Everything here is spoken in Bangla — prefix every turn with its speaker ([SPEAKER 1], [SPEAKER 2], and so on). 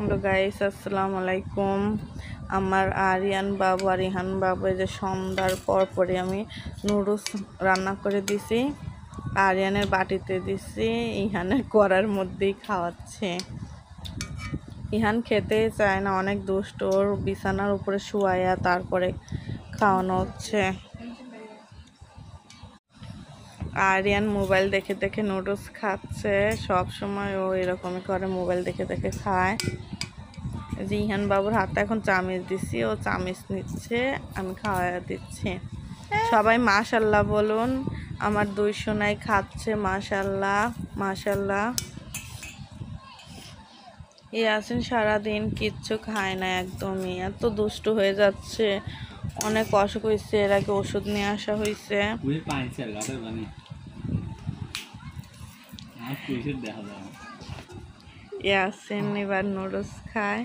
[SPEAKER 1] হ্যালো গাইস, আসসালামু আলাইকুম। আমার আরিয়ান বাবু আর ইহান বাবু এই যে সন্ধ্যার পরপরই আমি নুডলস রান্না করে দিছি, আরিয়ানের বাটিতে দিছি, ইহানের কড়ার মধ্যেই খাওয়াচ্ছে। ইহান খেতেই চায় না, অনেক দুষ্ট। ওর বিছানার উপরে শুয়াইয়া তারপরে খাওয়ানো হচ্ছে। আরিয়ান মোবাইল দেখে দেখে নুডলস খাচ্ছে, সব সময় ও এরকমই করে, মোবাইল দেখে দেখে খায়। জিহান বাবুর হাতে এখন চামিচ দিচ্ছি, ও চামিচ নিচ্ছে, আমি খাওয়া দিচ্ছি। সবাই মাশাল্লাহ বলুন। আমার দুই সোনাই খাচ্ছে, মাশাল্লাহ মাশাল্লাহ। ইয়াসিন সারাদিন কিচ্ছু খায় না, একদমই এত দুষ্টু হয়ে যাচ্ছে। অনেক অসুখ হয়েছে, এর আগে ওষুধ নিয়ে আসা হয়েছে। ইয়াসিন এবার নুডলস খায়।